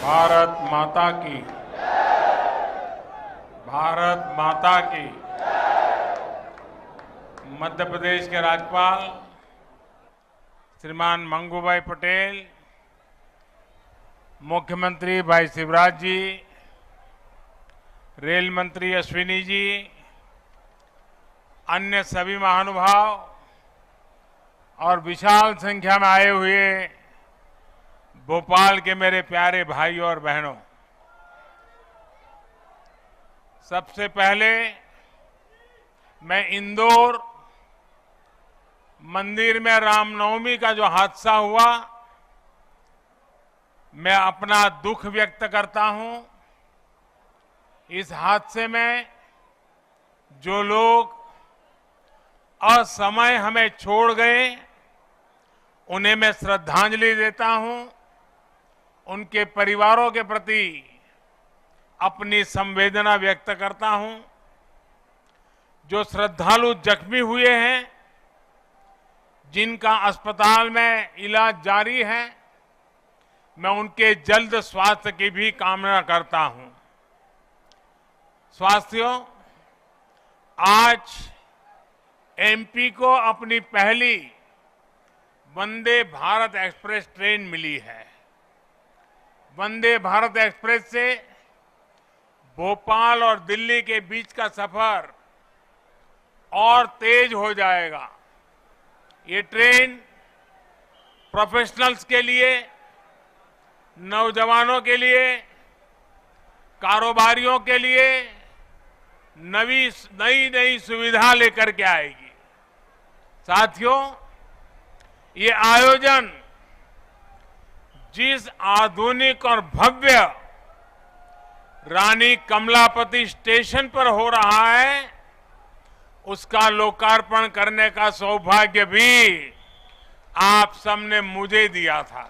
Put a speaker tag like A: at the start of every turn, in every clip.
A: भारत माता की। भारत माता की। मध्य प्रदेश के राज्यपाल श्रीमान मंगूभाई पटेल, मुख्यमंत्री भाई शिवराज जी, रेल मंत्री अश्विनी जी, अन्य सभी महानुभाव और विशाल संख्या में आए हुए भोपाल के मेरे प्यारे भाइयों और बहनों, सबसे पहले मैं इंदौर मंदिर में रामनवमी का जो हादसा हुआ, मैं अपना दुख व्यक्त करता हूं। इस हादसे में जो लोग असमय हमें छोड़ गए, उन्हें मैं श्रद्धांजलि देता हूं। उनके परिवारों के प्रति अपनी संवेदना व्यक्त करता हूं। जो श्रद्धालु जख्मी हुए हैं, जिनका अस्पताल में इलाज जारी है, मैं उनके जल्द स्वास्थ्य की भी कामना करता हूं। साथियों, आज एमपी को अपनी पहली वंदे भारत एक्सप्रेस ट्रेन मिली है। वंदे भारत एक्सप्रेस से भोपाल और दिल्ली के बीच का सफर और तेज हो जाएगा। ये ट्रेन प्रोफेशनल्स के लिए, नौजवानों के लिए, कारोबारियों के लिए नई सुविधा लेकर के आएगी। साथियों, ये आयोजन जिस आधुनिक और भव्य रानी कमलापति स्टेशन पर हो रहा है, उसका लोकार्पण करने का सौभाग्य भी आप सबने मुझे दिया था।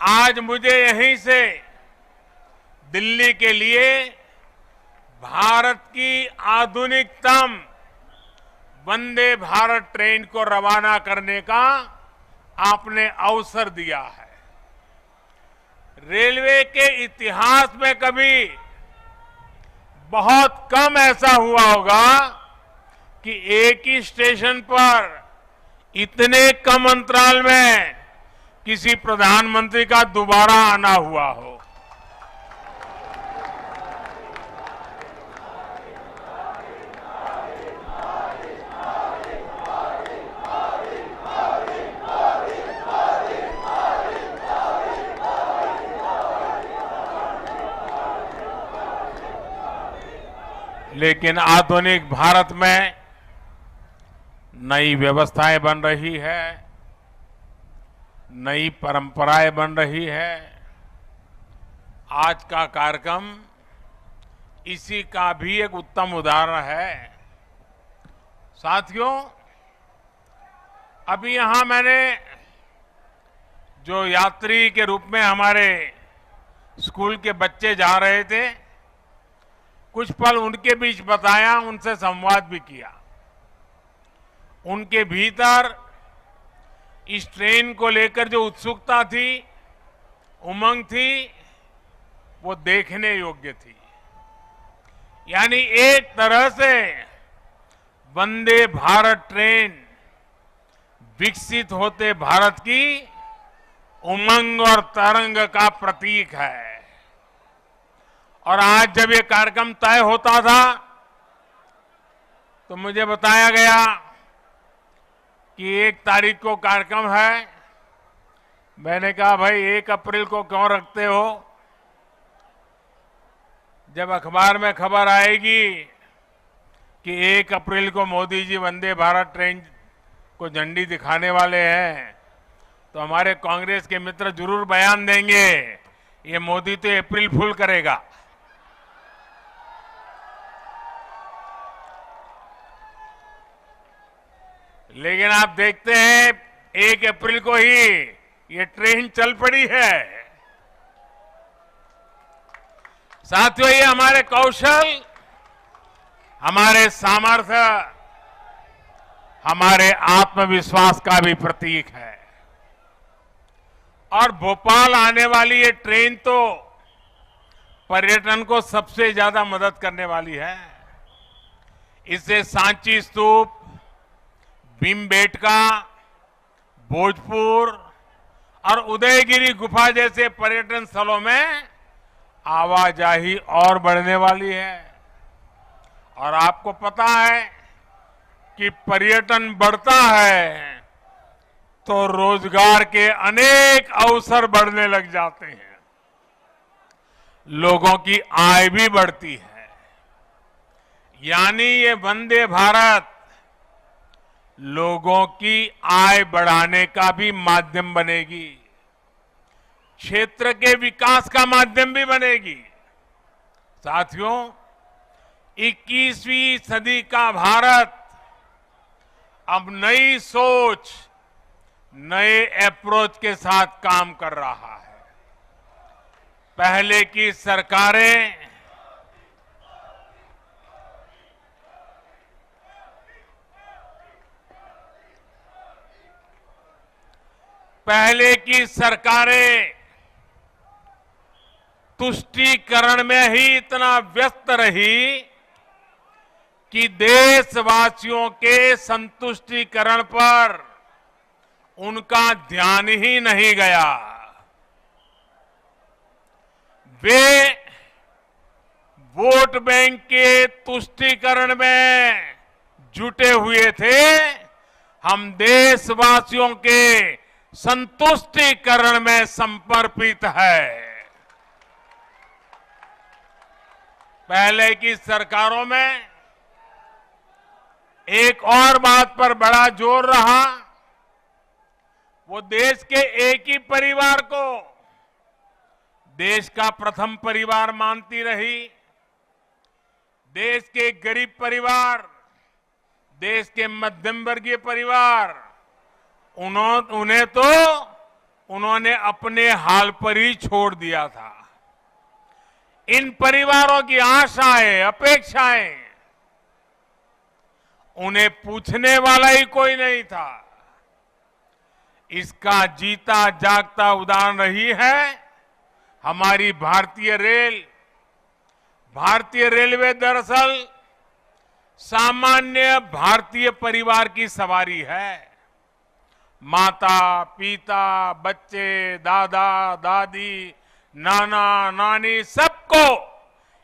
A: आज मुझे यहीं से दिल्ली के लिए भारत की आधुनिकतम वंदे भारत ट्रेन को रवाना करने का आपने अवसर दिया है। रेलवे के इतिहास में कभी बहुत कम ऐसा हुआ होगा कि एक ही स्टेशन पर इतने कम अंतराल में किसी प्रधानमंत्री का दोबारा आना हुआ हो। लेकिन आधुनिक भारत में नई व्यवस्थाएं बन रही है, नई परंपराएं बन रही है। आज का कार्यक्रम इसी का भी एक उत्तम उदाहरण है। साथियों, अभी यहां मैंने जो यात्री के रूप में हमारे स्कूल के बच्चे जा रहे थे, कुछ पल उनके बीच बताया, उनसे संवाद भी किया। उनके भीतर इस ट्रेन को लेकर जो उत्सुकता थी, उमंग थी, वो देखने योग्य थी। यानी एक तरह से वंदे भारत ट्रेन विकसित होते भारत की उमंग और तरंग का प्रतीक है। और आज जब ये कार्यक्रम तय होता था, तो मुझे बताया गया कि 1 तारीख को कार्यक्रम है। मैंने कहा, भाई 1 अप्रैल को क्यों रखते हो? जब अखबार में खबर आएगी कि 1 अप्रैल को मोदी जी वंदे भारत ट्रेन को झंडी दिखाने वाले हैं, तो हमारे कांग्रेस के मित्र जरूर बयान देंगे, ये मोदी तो अप्रैल फूल करेगा। लेकिन आप देखते हैं 1 अप्रैल को ही ये ट्रेन चल पड़ी है। साथियों, ये हमारे कौशल, हमारे सामर्थ्य, हमारे आत्मविश्वास का भी प्रतीक है। और भोपाल आने वाली ये ट्रेन तो पर्यटन को सबसे ज्यादा मदद करने वाली है। इससे सांची स्तूप, भीमबेटका, भोजपुर और उदयगिरी गुफा जैसे पर्यटन स्थलों में आवाजाही और बढ़ने वाली है। और आपको पता है कि पर्यटन बढ़ता है तो रोजगार के अनेक अवसर बढ़ने लग जाते हैं, लोगों की आय भी बढ़ती है। यानी ये वंदे भारत लोगों की आय बढ़ाने का भी माध्यम बनेगी, क्षेत्र के विकास का माध्यम भी बनेगी। साथियों, 21वीं सदी का भारत अब नई सोच, नए अप्रोच के साथ काम कर रहा है। पहले की सरकारें तुष्टीकरण में ही इतना व्यस्त रही कि देशवासियों के संतुष्टीकरण पर उनका ध्यान ही नहीं गया। वे वोट बैंक के तुष्टीकरण में जुटे हुए थे। हम देशवासियों के संतुष्टीकरण में समर्पित है। पहले की सरकारों में एक और बात पर बड़ा जोर रहा, वो देश के एक ही परिवार को देश का प्रथम परिवार मानती रही। देश के गरीब परिवार, देश के मध्यम वर्गीय परिवार, उन्होंने अपने हाल पर ही छोड़ दिया था। इन परिवारों की आशाएं, अपेक्षाएं, उन्हें पूछने वाला ही कोई नहीं था। इसका जीता जागता उदाहरण रही है हमारी भारतीय रेल। भारतीय रेलवे दरअसल सामान्य भारतीय परिवार की सवारी है। माता, पिता, बच्चे, दादा, दादी, नाना, नानी, सबको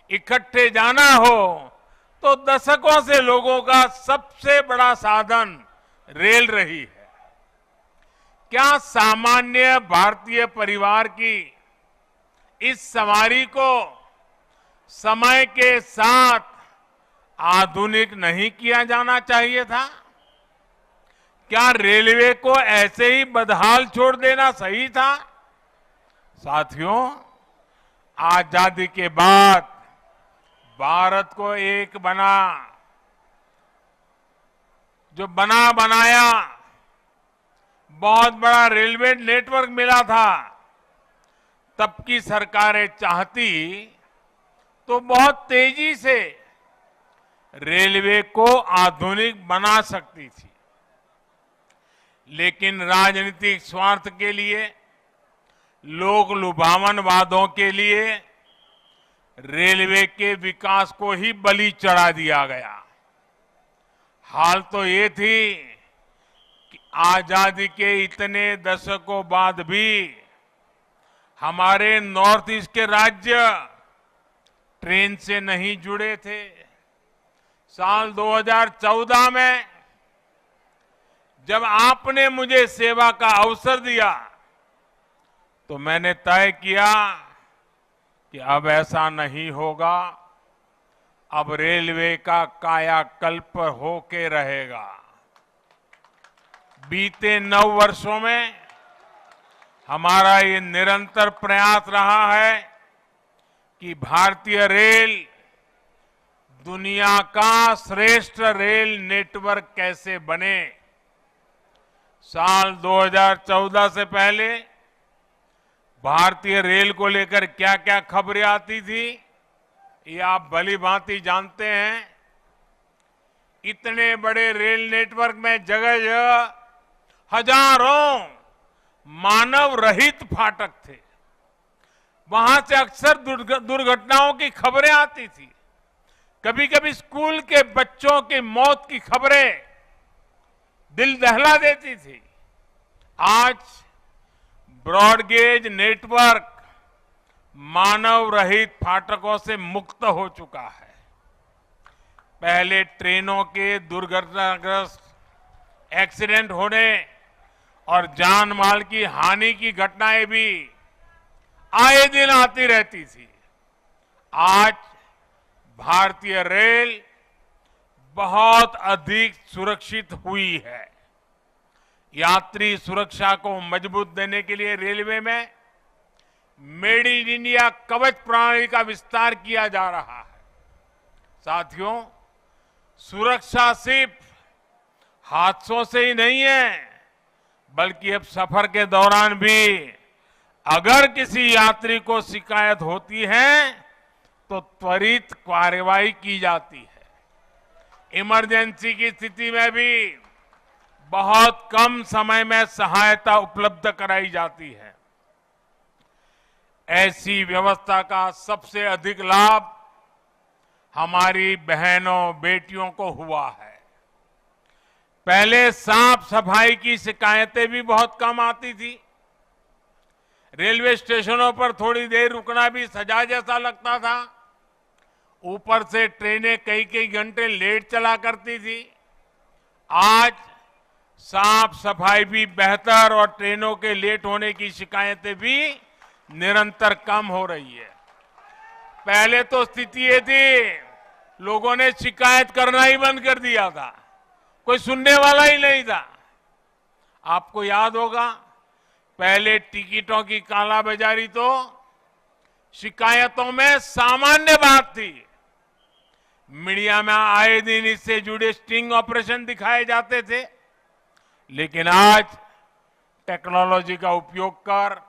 A: इकट्ठे जाना हो तो दशकों से लोगों का सबसे बड़ा साधन रेल रही है। क्या सामान्य भारतीय परिवार की इस सवारी को समय के साथ आधुनिक नहीं किया जाना चाहिए था? क्या रेलवे को ऐसे ही बदहाल छोड़ देना सही था? साथियों, आजादी के बाद भारत को एक बनाया बहुत बड़ा रेलवे नेटवर्क मिला था। तब की सरकारें चाहती तो बहुत तेजी से रेलवे को आधुनिक बना सकती थी, लेकिन राजनीतिक स्वार्थ के लिए, लोक लुभावन वादों के लिए रेलवे के विकास को ही बलि चढ़ा दिया गया। हाल तो ये थी कि आजादी के इतने दशकों बाद भी हमारे नॉर्थ ईस्ट के राज्य ट्रेन से नहीं जुड़े थे। साल 2014 में जब आपने मुझे सेवा का अवसर दिया तो मैंने तय किया कि अब ऐसा नहीं होगा। अब रेलवे का कायाकल्प होके रहेगा। बीते 9 वर्षों में हमारा ये निरंतर प्रयास रहा है कि भारतीय रेल दुनिया का श्रेष्ठ रेल नेटवर्क कैसे बने। साल 2014 से पहले भारतीय रेल को लेकर क्या क्या खबरें आती थी, ये आप भली भांति जानते हैं। इतने बड़े रेल नेटवर्क में जगह जगह हजारों मानव रहित फाटक थे। वहां से अक्सर दुर्घटनाओं की खबरें आती थी। कभी कभी स्कूल के बच्चों की मौत की खबरें दिल दहला देती थी। आज ब्रॉडगेज नेटवर्क मानव रहित फाटकों से मुक्त हो चुका है। पहले ट्रेनों के दुर्घटनाग्रस्त एक्सीडेंट होने और जान माल की हानि की घटनाएं भी आए दिन आती रहती थी। आज भारतीय रेल बहुत अधिक सुरक्षित हुई है। यात्री सुरक्षा को मजबूत देने के लिए रेलवे में मेड इन इंडिया कवच प्रणाली का विस्तार किया जा रहा है। साथियों, सुरक्षा सिर्फ हादसों से ही नहीं है, बल्कि अब सफर के दौरान भी अगर किसी यात्री को शिकायत होती है तो त्वरित कार्रवाई की जाती है। इमरजेंसी की स्थिति में भी बहुत कम समय में सहायता उपलब्ध कराई जाती है। ऐसी व्यवस्था का सबसे अधिक लाभ हमारी बहनों बेटियों को हुआ है। पहले साफ सफाई की शिकायतें भी बहुत कम आती थी। रेलवे स्टेशनों पर थोड़ी देर रुकना भी सजा जैसा लगता था। ऊपर से ट्रेनें कई कई घंटे लेट चला करती थी। आज साफ सफाई भी बेहतर और ट्रेनों के लेट होने की शिकायतें भी निरंतर कम हो रही है। पहले तो स्थिति ये थी, लोगों ने शिकायत करना ही बंद कर दिया था, कोई सुनने वाला ही नहीं था। आपको याद होगा, पहले टिकटों की कालाबाजारी तो शिकायतों में सामान्य बात थी। मीडिया में आए दिन इससे जुड़े स्टिंग ऑपरेशन दिखाए जाते थे। लेकिन आज टेक्नोलॉजी का उपयोग कर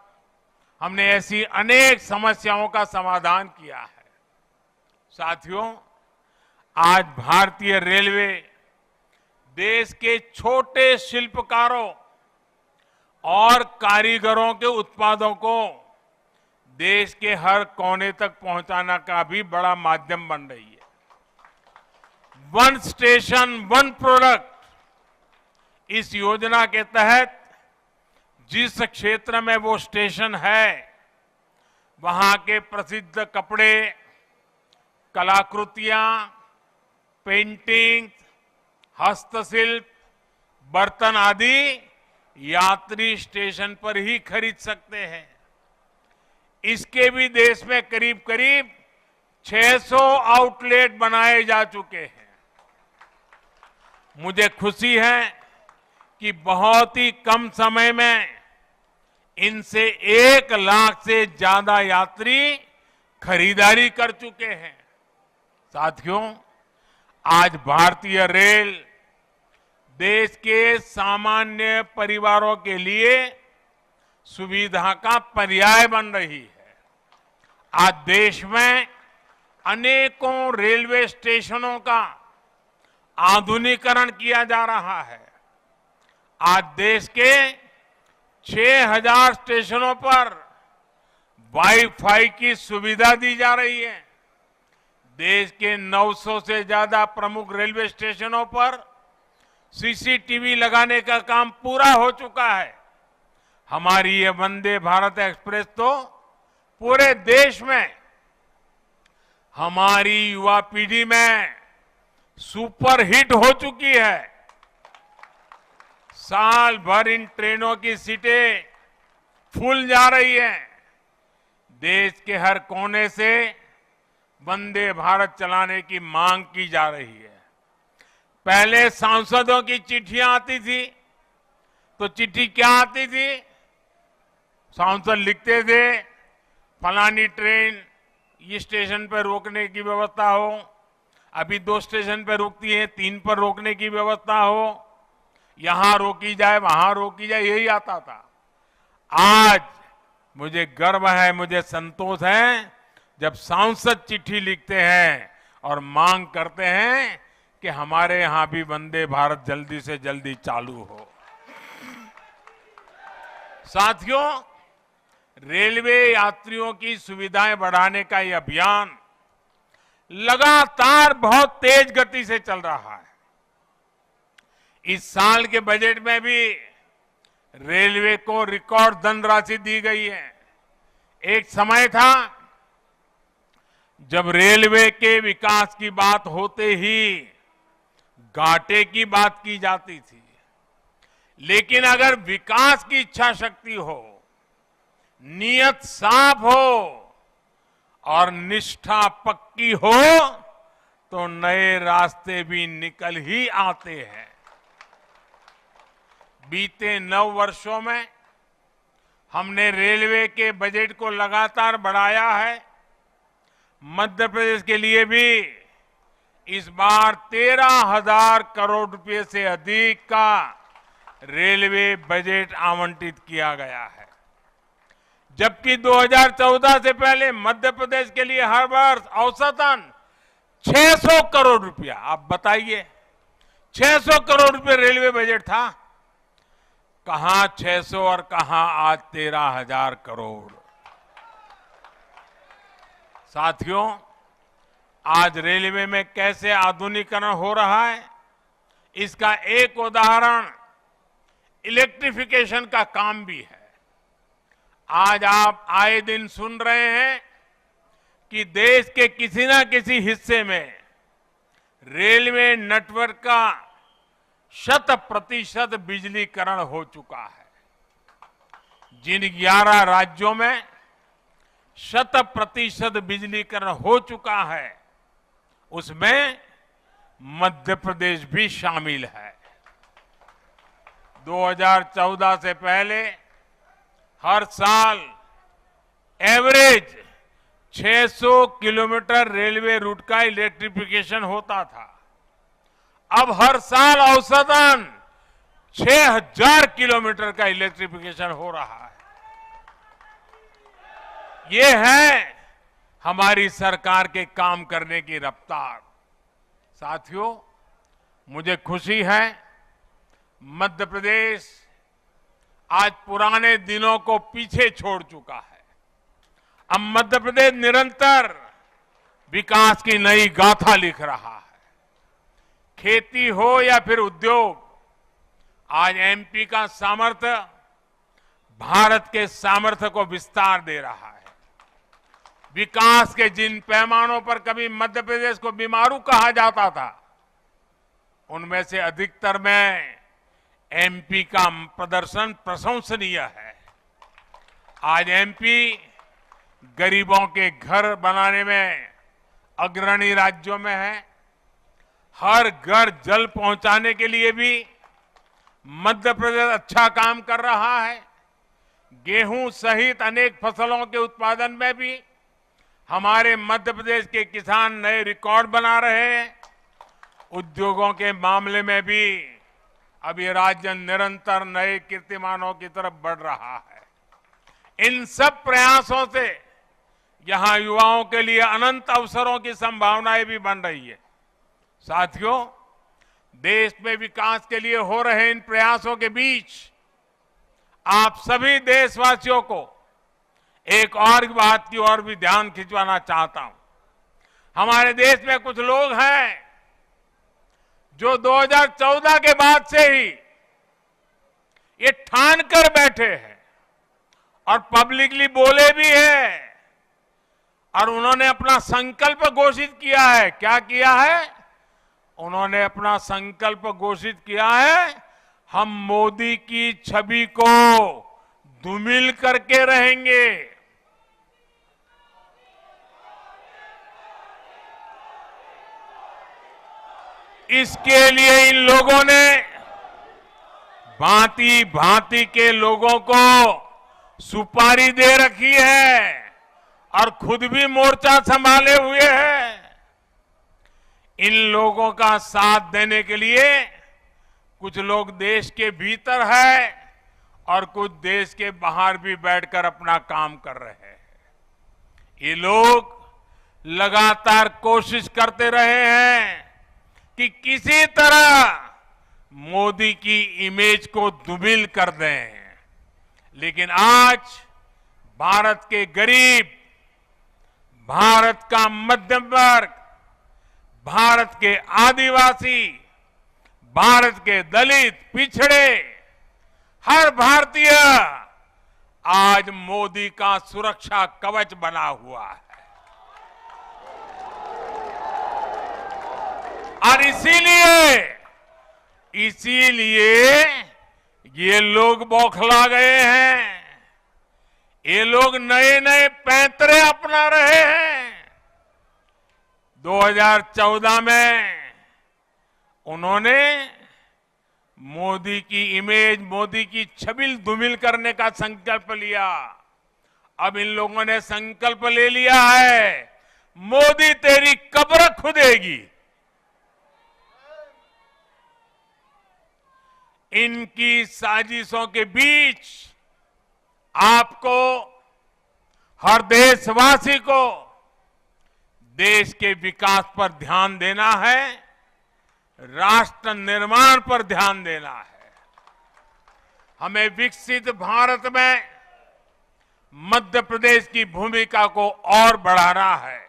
A: हमने ऐसी अनेक समस्याओं का समाधान किया है। साथियों, आज भारतीय रेलवे देश के छोटे शिल्पकारों और कारीगरों के उत्पादों को देश के हर कोने तक पहुंचाना का भी बड़ा माध्यम बन रही है। वन स्टेशन वन प्रोडक्ट, इस योजना के तहत जिस क्षेत्र में वो स्टेशन है, वहां के प्रसिद्ध कपड़े, कलाकृतियां, पेंटिंग, हस्तशिल्प, बर्तन आदि यात्री स्टेशन पर ही खरीद सकते हैं। इसके भी देश में करीब करीब 600 आउटलेट बनाए जा चुके हैं। मुझे खुशी है कि बहुत ही कम समय में इनसे 1 लाख से ज्यादा यात्री खरीदारी कर चुके हैं। साथियों, आज भारतीय रेल देश के सामान्य परिवारों के लिए सुविधा का पर्याय बन रही है। आज देश में अनेकों रेलवे स्टेशनों का आधुनिकीकरण किया जा रहा है। आज देश के 6000 स्टेशनों पर वाईफाई की सुविधा दी जा रही है। देश के 900 से ज्यादा प्रमुख रेलवे स्टेशनों पर सीसीटीवी लगाने का काम पूरा हो चुका है। हमारी ये वंदे भारत एक्सप्रेस तो पूरे देश में हमारी युवा पीढ़ी में सुपर हिट हो चुकी है। साल भर इन ट्रेनों की सीटें फुल जा रही हैं। देश के हर कोने से वंदे भारत चलाने की मांग की जा रही है। पहले सांसदों की चिट्ठियां आती थी, तो चिट्ठी क्या आती थी? सांसद लिखते थे, फलानी ट्रेन ये स्टेशन पर रोकने की व्यवस्था हो, अभी 2 स्टेशन पर रुकती है, 3 पर रोकने की व्यवस्था हो, यहां रोकी जाए वहां रोकी जाए, यही आता था। आज मुझे गर्व है, मुझे संतोष है जब सांसद चिट्ठी लिखते हैं और मांग करते हैं कि हमारे यहां भी वंदे भारत जल्दी से जल्दी चालू हो। साथियों, रेलवे यात्रियों की सुविधाएं बढ़ाने का ये अभियान लगातार बहुत तेज गति से चल रहा है। इस साल के बजट में भी रेलवे को रिकॉर्ड धनराशि दी गई है। एक समय था जब रेलवे के विकास की बात होते ही घाटे की बात की जाती थी, लेकिन अगर विकास की इच्छा शक्ति हो, नियत साफ हो और निष्ठा पक्की हो तो नए रास्ते भी निकल ही आते हैं। बीते 9 वर्षों में हमने रेलवे के बजट को लगातार बढ़ाया है। मध्य प्रदेश के लिए भी इस बार 13,000 करोड़ रुपए से अधिक का रेलवे बजट आवंटित किया गया है, जबकि 2014 से पहले मध्य प्रदेश के लिए हर वर्ष औसतन 600 करोड़ रुपया, आप बताइए 600 करोड़ रुपए रेलवे बजट था। कहां 600 और कहां आज 13,000 करोड़। साथियों, आज रेलवे में कैसे आधुनिकीकरण हो रहा है, इसका एक उदाहरण इलेक्ट्रिफिकेशन का काम भी है। आज आप आए दिन सुन रहे हैं कि देश के किसी न किसी हिस्से में रेलवे नेटवर्क का 100% बिजलीकरण हो चुका है। जिन 11 राज्यों में 100% बिजलीकरण हो चुका है, उसमें मध्य प्रदेश भी शामिल है। 2014 से पहले हर साल एवरेज 600 किलोमीटर रेलवे रूट का इलेक्ट्रिफिकेशन होता था। अब हर साल औसतन 6,000 किलोमीटर का इलेक्ट्रिफिकेशन हो रहा है। ये है हमारी सरकार के काम करने की रफ्तार। साथियों, मुझे खुशी है मध्य प्रदेश आज पुराने दिनों को पीछे छोड़ चुका है। अब मध्य प्रदेश निरंतर विकास की नई गाथा लिख रहा है। खेती हो या फिर उद्योग, आज एमपी का सामर्थ्य भारत के सामर्थ्य को विस्तार दे रहा है। विकास के जिन पैमानों पर कभी मध्य प्रदेश को बीमारू कहा जाता था, उनमें से अधिकतर में एमपी का प्रदर्शन प्रशंसनीय है। आज एमपी गरीबों के घर बनाने में अग्रणी राज्यों में है। हर घर जल पहुंचाने के लिए भी मध्य प्रदेश अच्छा काम कर रहा है। गेहूं सहित अनेक फसलों के उत्पादन में भी हमारे मध्य प्रदेश के किसान नए रिकॉर्ड बना रहे हैं। उद्योगों के मामले में भी अब ये राज्य निरंतर नए कीर्तिमानों की तरफ बढ़ रहा है। इन सब प्रयासों से यहां युवाओं के लिए अनंत अवसरों की संभावनाएं भी बन रही है। साथियों, देश में विकास के लिए हो रहे इन प्रयासों के बीच आप सभी देशवासियों को एक और बात की ओर भी ध्यान खिंचवाना चाहता हूं। हमारे देश में कुछ लोग हैं जो 2014 के बाद से ही ये ठान कर बैठे हैं और पब्लिकली बोले भी हैं, और उन्होंने अपना संकल्प घोषित किया है। क्या किया है? उन्होंने अपना संकल्प घोषित किया है, हम मोदी की छवि को धूमिल करके रहेंगे। इसके लिए इन लोगों ने भांति भांति के लोगों को सुपारी दे रखी है और खुद भी मोर्चा संभाले हुए हैं। इन लोगों का साथ देने के लिए कुछ लोग देश के भीतर है और कुछ देश के बाहर भी बैठकर अपना काम कर रहे हैं। ये लोग लगातार कोशिश करते रहे हैं कि किसी तरह मोदी की इमेज को धूमिल कर दें, लेकिन आज भारत के गरीब, भारत का मध्यम वर्ग, भारत के आदिवासी, भारत के दलित, पिछड़े, हर भारतीय आज मोदी का सुरक्षा कवच बना हुआ है। और इसीलिए ये लोग बौखला गए हैं। ये लोग नए नए पैंतरे अपना रहे हैं। 2014 में उन्होंने मोदी की इमेज, मोदी की छबिल धूमिल करने का संकल्प लिया। अब इन लोगों ने संकल्प ले लिया है, मोदी तेरी कब्र खुदेगी। इनकी साजिशों के बीच आपको, हर देशवासी को देश के विकास पर ध्यान देना है, राष्ट्र निर्माण पर ध्यान देना है। हमें विकसित भारत में मध्य प्रदेश की भूमिका को और बढ़ाना है।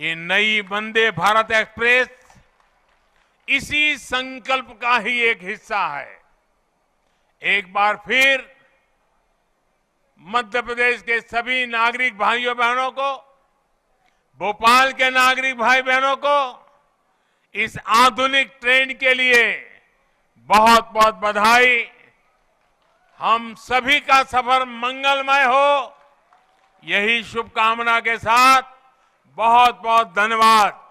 A: ये नई वंदे भारत एक्सप्रेस इसी संकल्प का ही एक हिस्सा है। एक बार फिर मध्य प्रदेश के सभी नागरिक भाइयों बहनों को, भोपाल के नागरिक भाई बहनों को इस आधुनिक ट्रेन के लिए बहुत बहुत बधाई। हम सभी का सफर मंगलमय हो, यही शुभकामना के साथ बहुत बहुत धन्यवाद।